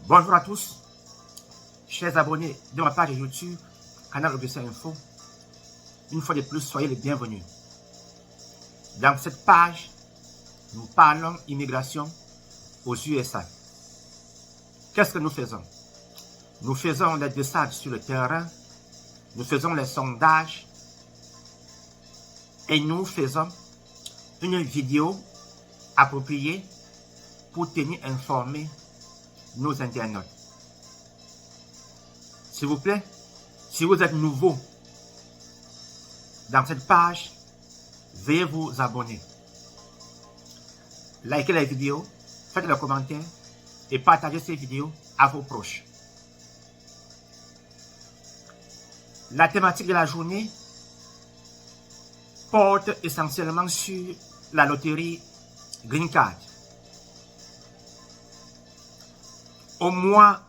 Bonjour à tous, chers abonnés de ma page YouTube, Canal OBC Info. Une fois de plus, soyez les bienvenus. Dans cette page, nous parlons immigration aux USA. Qu'est-ce que nous faisons? Nous faisons les descentes sur le terrain, nous faisons les sondages et nous faisons une vidéo appropriée pour tenir informés nos internautes. S'il vous plaît, si vous êtes nouveau dans cette page, veuillez vous abonner. Likez la vidéo, faites le commentaire et partagez ces vidéos à vos proches. La thématique de la journée porte essentiellement sur la loterie Green Card. Au mois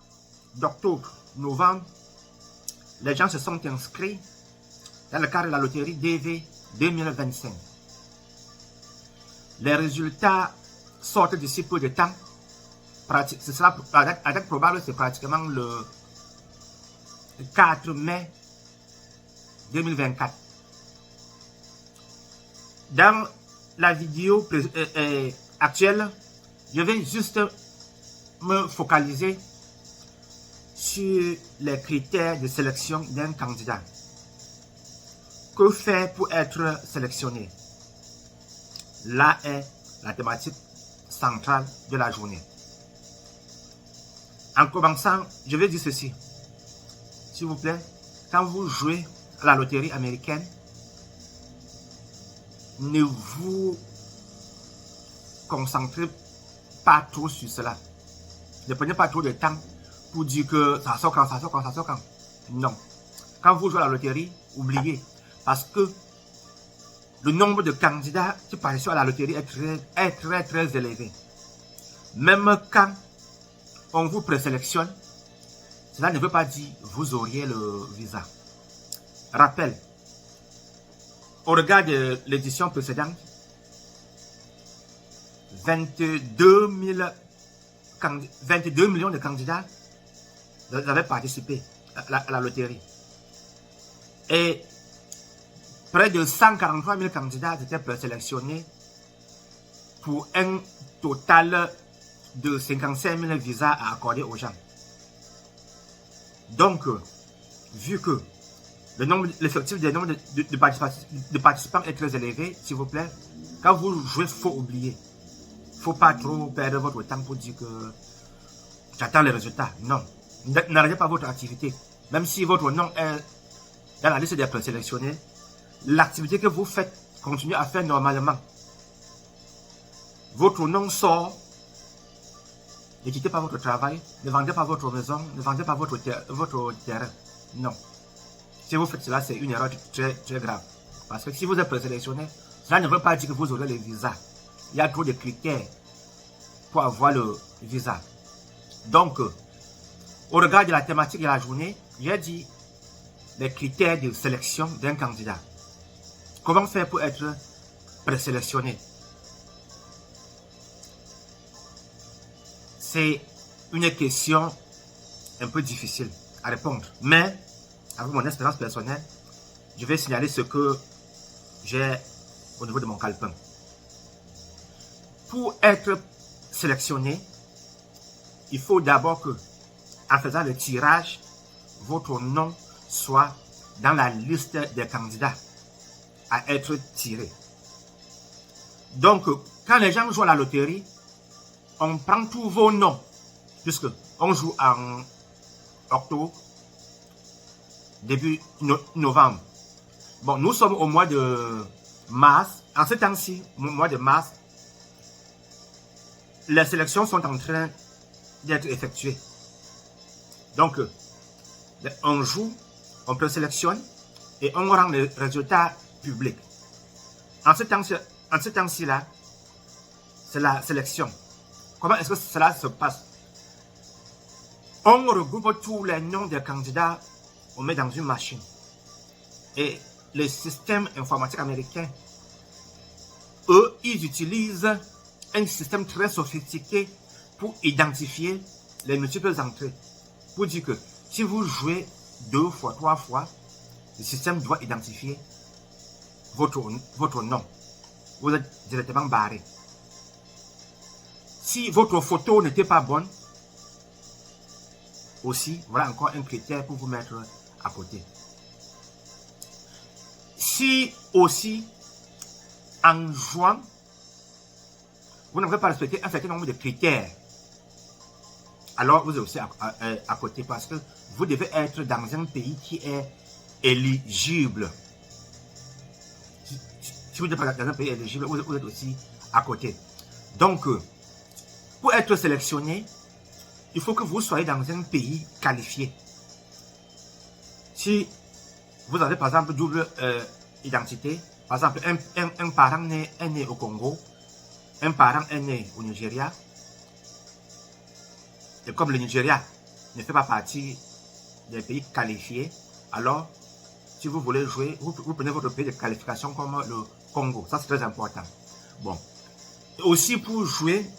d'octobre, novembre, les gens se sont inscrits dans le cadre de la loterie DV 2025. Les résultats sortent d'ici peu de temps. Ce sera, à date probable, c'est pratiquement le 4 mai 2024. Dans la vidéo actuelle, je vais juste me focaliser sur les critères de sélection d'un candidat. Que faire pour être sélectionné? Là est la thématique centrale de la journée. En commençant, je vais dire ceci. S'il vous plaît, quand vous jouez à la loterie américaine, ne vous concentrez pas trop sur cela. Ne prenez pas trop de temps pour dire que ça sort quand, ça sort quand, ça sort quand. Non. Quand vous jouez à la loterie, oubliez. Parce que le nombre de candidats qui participent à la loterie est très élevé. Même quand on vous présélectionne, cela ne veut pas dire que vous auriez le visa. Rappel, au regard de l'édition précédente, 22 millions de candidats avaient participé à la loterie. Et près de 143 000 candidats étaient présélectionnés pour un total de 55 000 visas à accorder aux gens. Donc, vu que l'effectif des nombres de participants est très élevé, s'il vous plaît, quand vous jouez, il faut oublier. Il ne faut pas trop perdre votre temps pour dire que j'attends les résultats. Non. N'arrêtez pas votre activité. Même si votre nom est dans la liste des présélectionnés, l'activité que vous faites, continuez à faire normalement. Votre nom sort. Ne quittez pas votre travail, ne vendez pas votre maison, ne vendez pas votre terrain. Non. Si vous faites cela, c'est une erreur très grave. Parce que si vous êtes présélectionné, cela ne veut pas dire que vous aurez le visa. Il y a trop de critères pour avoir le visa. Donc, au regard de la thématique de la journée, j'ai dit les critères de sélection d'un candidat. Comment faire pour être présélectionné? C'est une question un peu difficile à répondre. Mais, avec mon expérience personnelle, je vais signaler ce que j'ai au niveau de mon calepin. Pour être sélectionné, il faut d'abord que, en faisant le tirage, votre nom soit dans la liste des candidats à être tirés. Donc, quand les gens jouent à la loterie, on prend tous vos noms, puisque on joue en octobre, début novembre. Bon, nous sommes au mois de mars. En ce temps-ci, au mois de mars, les sélections sont en train d'être effectuées. Donc, on joue, on présélectionne et on rend les résultats publics. En ce temps-ci là, c'est la sélection. Comment est-ce que cela se passe? On regroupe tous les noms des candidats, on met dans une machine. Et les systèmes informatiques américains, eux, ils utilisent un système très sophistiqué pour identifier les multiples entrées pour dire que si vous jouez 2 fois, 3 fois, le système doit identifier votre nom. Vous êtes directement barré. Si votre photo n'était pas bonne, aussi, voilà encore un critère pour vous mettre à côté. Si aussi, en jouant, vous n'avez pas respecté un certain nombre de critères, alors vous êtes aussi à côté parce que vous devez être dans un pays qui est éligible. Si vous n'êtes pas dans un pays éligible, vous êtes aussi à côté. Donc, pour être sélectionné, il faut que vous soyez dans un pays qualifié. Si vous avez par exemple double identité, par exemple un parent est né au Congo, un parent est né au Nigeria, et comme le Nigeria ne fait pas partie des pays qualifiés, alors si vous voulez jouer, vous prenez votre pays de qualification comme le Congo. Ça, c'est très important. Bon. Et aussi pour jouer,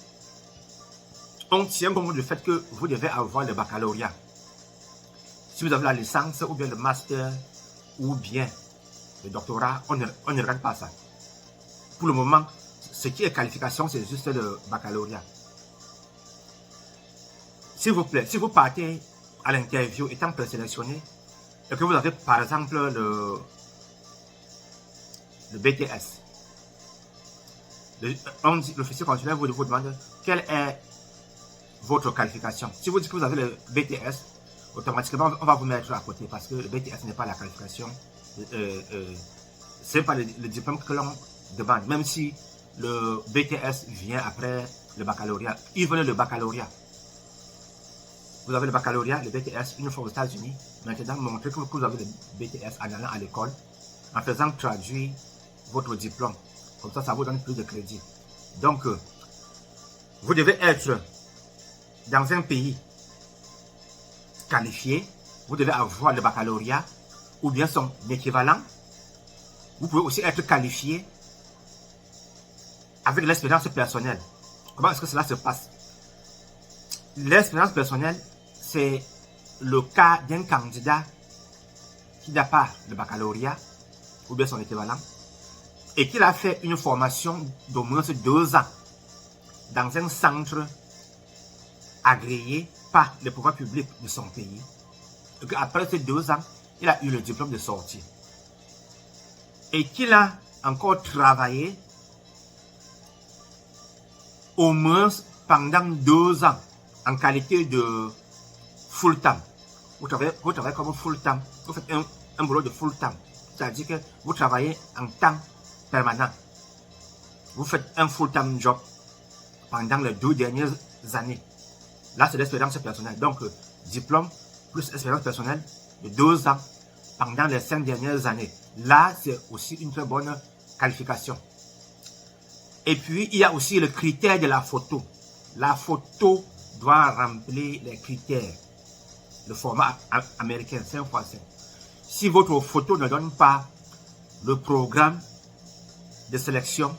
on tient compte du fait que vous devez avoir le baccalauréat. Si vous avez la licence, ou bien le master, ou bien le doctorat, on ne regarde pas ça. Pour le moment, ce qui est qualification, c'est juste le baccalauréat. S'il vous plaît, si vous partez à l'interview étant présélectionné, et que vous avez par exemple le BTS, l'officier consulaire vous demande quelle est votre qualification. Si vous dites que vous avez le BTS, automatiquement on va vous mettre à côté parce que le BTS n'est pas la qualification, c'est pas le diplôme que l'on demande, même si le BTS vient après le baccalauréat. Ils veulent le baccalauréat. Vous avez le baccalauréat, le BTS, une fois aux États-Unis. Maintenant, montrez que vous avez le BTS en allant à l'école, en faisant traduire votre diplôme. Comme ça, ça vous donne plus de crédit. Donc, vous devez être dans un pays qualifié. Vous devez avoir le baccalauréat ou bien son équivalent. Vous pouvez aussi être qualifié avec l'expérience personnelle. Comment est-ce que cela se passe? L'expérience personnelle, c'est le cas d'un candidat qui n'a pas le baccalauréat ou bien son équivalent et qui a fait une formation d'au moins 2 ans dans un centre agréé par le pouvoir public de son pays. Et qu'après ces 2 ans, il a eu le diplôme de sortie. Et qu'il a encore travaillé au moins pendant 2 ans en qualité de full-time. Vous travaillez comme full-time. Vous faites un boulot de full-time. C'est-à-dire que vous travaillez en temps permanent. Vous faites un full-time job pendant les 2 dernières années. Là, c'est l'expérience personnelle. Donc, diplôme plus expérience personnelle de 2 ans pendant les 5 dernières années. Là, c'est aussi une très bonne qualification. Et puis, il y a aussi le critère de la photo. La photo doit remplir les critères. Le format américain, 5x5. Si votre photo ne donne pas le programme de sélection,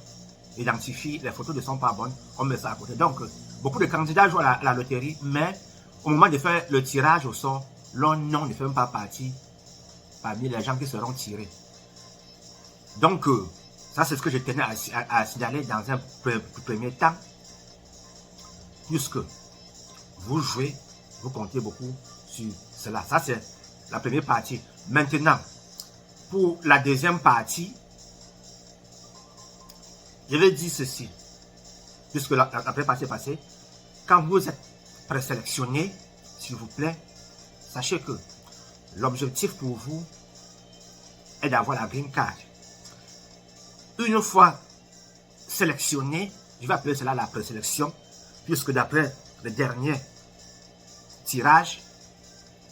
identifie les photos ne sont pas bonnes, on met ça à côté. Donc, beaucoup de candidats jouent à la loterie, mais au moment de faire le tirage au sort, leur nom ne fait même pas partie parmi les gens qui seront tirés. Donc, ça c'est ce que je tenais à signaler dans un premier temps, puisque vous jouez, vous comptez beaucoup sur cela. Ça c'est la première partie. Maintenant, pour la deuxième partie, je vais dire ceci, puisque la première partie est passée. Quand vous êtes présélectionné, s'il vous plaît, sachez que l'objectif pour vous est d'avoir la green card. Une fois sélectionné, je vais appeler cela la présélection, puisque d'après le dernier tirage,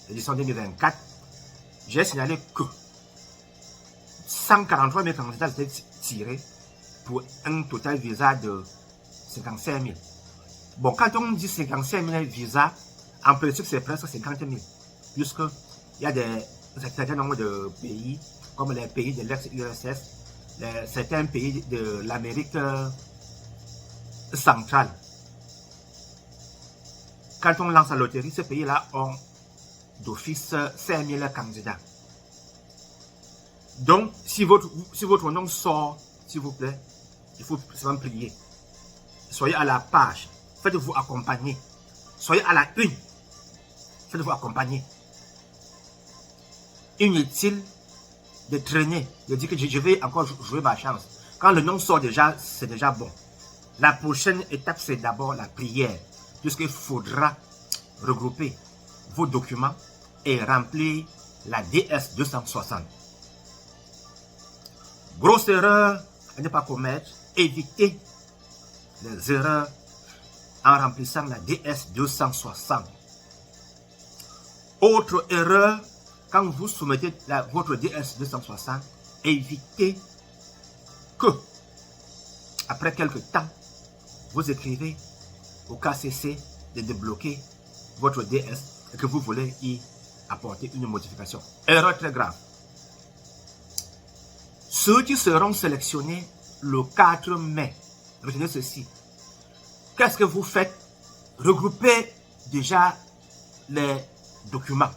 l'édition 2024, j'ai signalé que 143 000 candidats étaient tirés pour un total visa de 55 000. Bon, quand on dit 55 000 visas, en principe c'est presque 50 000, puisqu'il y a un certain nombre de pays, comme les pays de l'ex-URSS, certains pays de l'Amérique centrale, quand on lance la loterie, ces pays-là ont d'office 5000 candidats. Donc, si votre nom sort, s'il vous plaît, il faut seulement prier. Soyez à la page, faites-vous accompagner. Soyez à la une, faites-vous accompagner. Inutile de traîner, de dire que je vais encore jouer ma chance. Quand le nom sort déjà, c'est déjà bon. La prochaine étape, c'est d'abord la prière, puisqu'il faudra regrouper vos documents et remplir la DS 260. Grosse erreur à ne pas commettre, évitez les erreurs en remplissant la DS 260. Autre erreur, quand vous soumettez votre DS 260, évitez que, après quelques temps, vous écrivez au KCC de débloquer votre DS et que vous voulez y apporter une modification. Erreur très grave. Ceux qui seront sélectionnés le 4 mai, retenez ceci. Qu'est-ce que vous faites? Regroupez déjà les documents.